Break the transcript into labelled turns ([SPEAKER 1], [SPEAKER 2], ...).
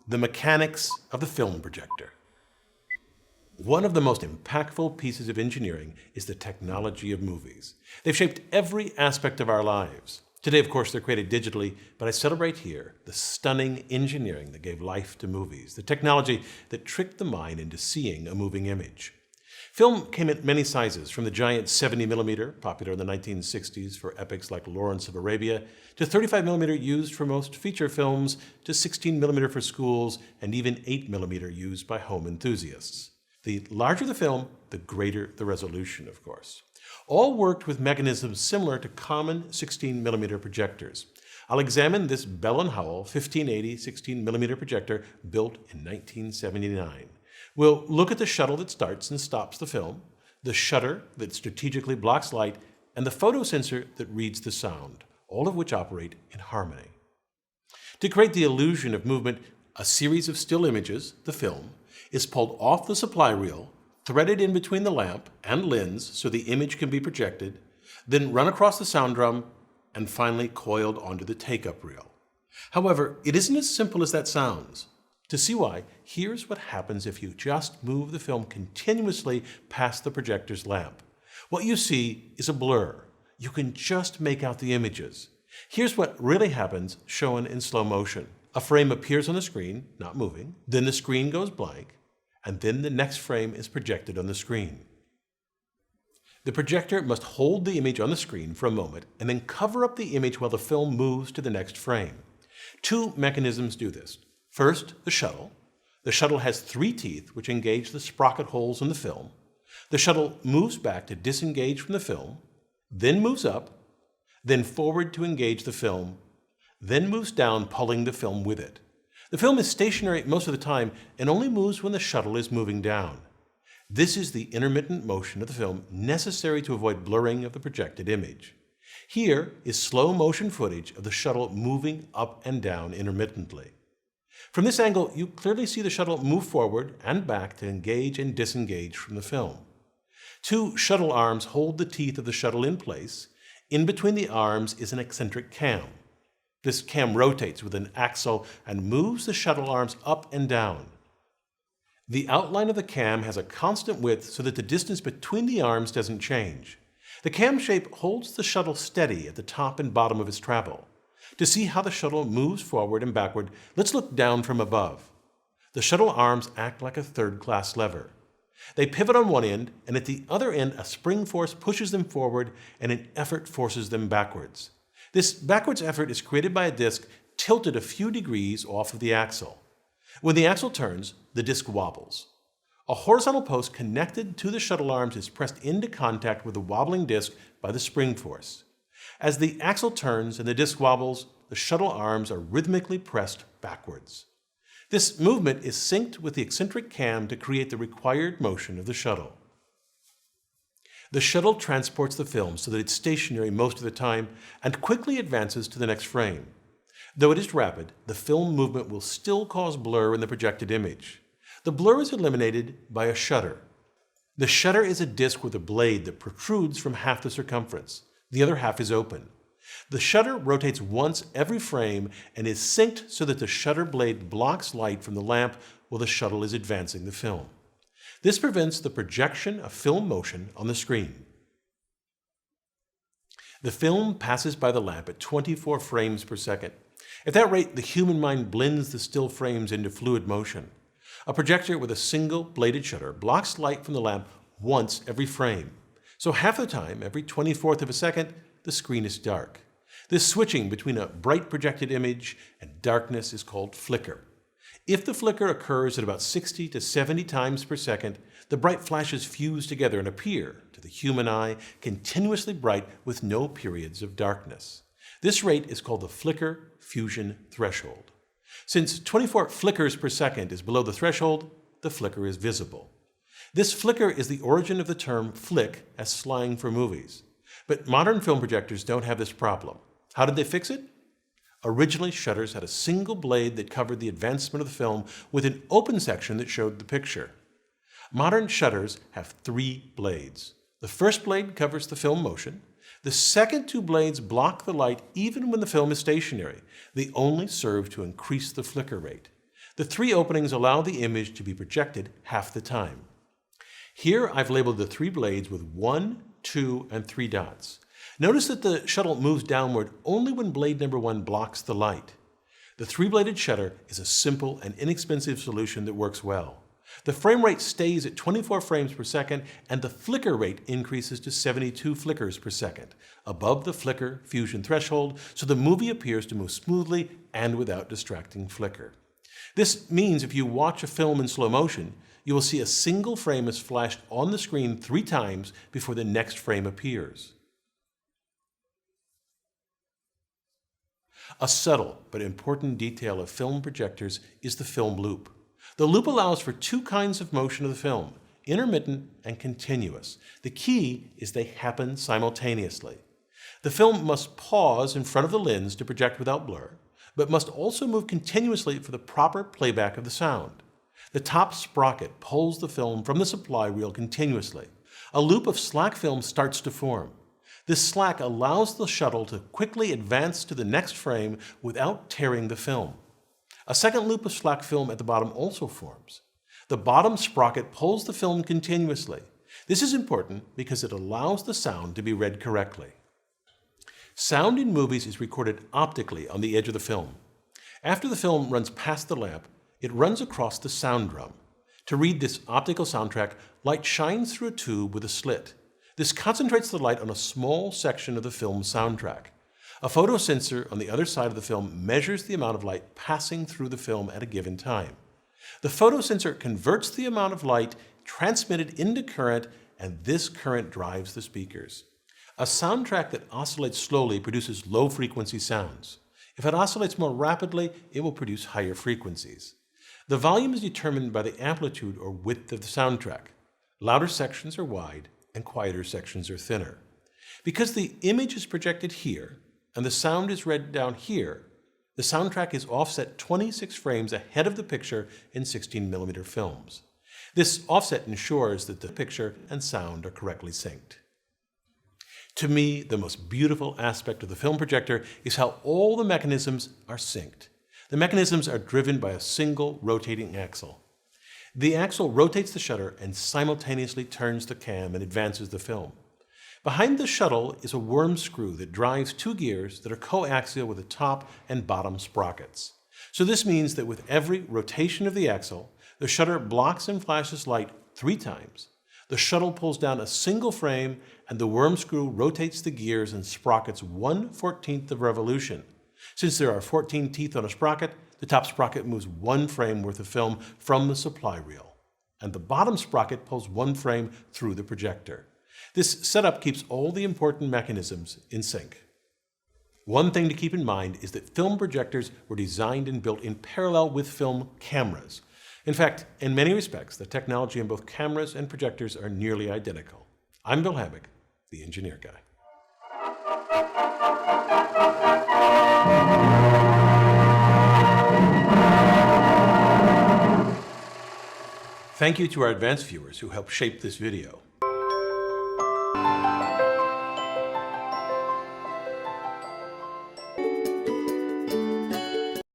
[SPEAKER 1] The mechanics of the film projector. One of the most impactful pieces of engineering is the technology of movies. They've shaped every aspect of our lives. Today, of course, they're created digitally, but I celebrate here the stunning engineering that gave life to movies, the technology that tricked the mind into seeing a moving image. Film came in many sizes, from the giant 70mm, popular in the 1960s for epics like Lawrence of Arabia, to 35mm used for most feature films, to 16mm for schools, and even 8mm used by home enthusiasts. The larger the film, the greater the resolution, of course. All worked with mechanisms similar to common 16mm projectors. I'll examine this Bell & Howell 1580 16mm projector built in 1979. We'll look at the shuttle that starts and stops the film, the shutter that strategically blocks light, and the photosensor that reads the sound, all of which operate in harmony. To create the illusion of movement, a series of still images, the film, is pulled off the supply reel, threaded in between the lamp and lens so the image can be projected, then run across the sound drum, and finally coiled onto the take-up reel. However, it isn't as simple as that sounds. To see why, here's what happens if you just move the film continuously past the projector's lamp. What you see is a blur. You can just make out the images. Here's what really happens shown in slow motion. A frame appears on the screen, not moving, then the screen goes blank, and then the next frame is projected on the screen. The projector must hold the image on the screen for a moment and then cover up the image while the film moves to the next frame. Two mechanisms do this. First, the shuttle. The shuttle has 3 teeth which engage the sprocket holes in the film. The shuttle moves back to disengage from the film, then moves up, then forward to engage the film, then moves down, pulling the film with it. The film is stationary most of the time and only moves when the shuttle is moving down. This is the intermittent motion of the film necessary to avoid blurring of the projected image. Here is slow motion footage of the shuttle moving up and down intermittently. From this angle, you clearly see the shuttle move forward and back to engage and disengage from the film. 2 shuttle arms hold the teeth of the shuttle in place. In between the arms is an eccentric cam. This cam rotates with an axle and moves the shuttle arms up and down. The outline of the cam has a constant width so that the distance between the arms doesn't change. The cam shape holds the shuttle steady at the top and bottom of its travel. To see how the shuttle moves forward and backward, let's look down from above. The shuttle arms act like a third-class lever. They pivot on one end, and at the other end, a spring force pushes them forward, and an effort forces them backwards. This backwards effort is created by a disc tilted a few degrees off of the axle. When the axle turns, the disc wobbles. A horizontal post connected to the shuttle arms is pressed into contact with the wobbling disc by the spring force. As the axle turns and the disc wobbles, the shuttle arms are rhythmically pressed backwards. This movement is synced with the eccentric cam to create the required motion of the shuttle. The shuttle transports the film so that it's stationary most of the time and quickly advances to the next frame. Though it is rapid, the film movement will still cause blur in the projected image. The blur is eliminated by a shutter. The shutter is a disc with a blade that protrudes from half the circumference. The other half is open. The shutter rotates once every frame and is synced so that the shutter blade blocks light from the lamp while the shuttle is advancing the film. This prevents the projection of film motion on the screen. The film passes by the lamp at 24 frames per second. At that rate, the human mind blends the still frames into fluid motion. A projector with a single bladed shutter blocks light from the lamp once every frame. So half the time, every 24th of a second, the screen is dark. This switching between a bright projected image and darkness is called flicker. If the flicker occurs at about 60 to 70 times per second, the bright flashes fuse together and appear, to the human eye, continuously bright with no periods of darkness. This rate is called the flicker fusion threshold. Since 24 flickers per second is below the threshold, the flicker is visible. This flicker is the origin of the term flick as slang for movies. But modern film projectors don't have this problem. How did they fix it? Originally, shutters had a single blade that covered the advancement of the film with an open section that showed the picture. Modern shutters have 3 blades. The first blade covers the film motion. The second 2 blades block the light even when the film is stationary. They only serve to increase the flicker rate. The 3 openings allow the image to be projected half the time. Here I've labeled the 3 blades with 1, 2, and 3 dots. Notice that the shuttle moves downward only when blade number 1 blocks the light. The 3-bladed shutter is a simple and inexpensive solution that works well. The frame rate stays at 24 frames per second, and the flicker rate increases to 72 flickers per second, above the flicker fusion threshold, so the movie appears to move smoothly and without distracting flicker. This means if you watch a film in slow motion, you will see a single frame is flashed on the screen 3 times before the next frame appears. A subtle but important detail of film projectors is the film loop. The loop allows for 2 kinds of motion of the film, intermittent and continuous. The key is they happen simultaneously. The film must pause in front of the lens to project without blur, but must also move continuously for the proper playback of the sound. The top sprocket pulls the film from the supply reel continuously. A loop of slack film starts to form. This slack allows the shuttle to quickly advance to the next frame without tearing the film. A second loop of slack film at the bottom also forms. The bottom sprocket pulls the film continuously. This is important because it allows the sound to be read correctly. Sound in movies is recorded optically on the edge of the film. After the film runs past the lamp, it runs across the sound drum. To read this optical soundtrack, light shines through a tube with a slit. This concentrates the light on a small section of the film's soundtrack. A photosensor on the other side of the film measures the amount of light passing through the film at a given time. The photosensor converts the amount of light transmitted into current, and this current drives the speakers. A soundtrack that oscillates slowly produces low-frequency sounds. If it oscillates more rapidly, it will produce higher frequencies. The volume is determined by the amplitude or width of the soundtrack. Louder sections are wide, and quieter sections are thinner. Because the image is projected here, and the sound is read down here, the soundtrack is offset 26 frames ahead of the picture in 16mm films. This offset ensures that the picture and sound are correctly synced. To me, the most beautiful aspect of the film projector is how all the mechanisms are synced. The mechanisms are driven by a single rotating axle. The axle rotates the shutter and simultaneously turns the cam and advances the film. Behind the shuttle is a worm screw that drives 2 gears that are coaxial with the top and bottom sprockets. So this means that with every rotation of the axle, the shutter blocks and flashes light 3 times. The shuttle pulls down a single frame, and the worm screw rotates the gears and sprockets 1/14 of revolution. Since there are 14 teeth on a sprocket, the top sprocket moves 1 frame worth of film from the supply reel, and the bottom sprocket pulls 1 frame through the projector. This setup keeps all the important mechanisms in sync. One thing to keep in mind is that film projectors were designed and built in parallel with film cameras. In fact, in many respects, the technology in both cameras and projectors are nearly identical. I'm Bill Hammack, the Engineer Guy. Thank you to our advanced viewers who helped shape this video.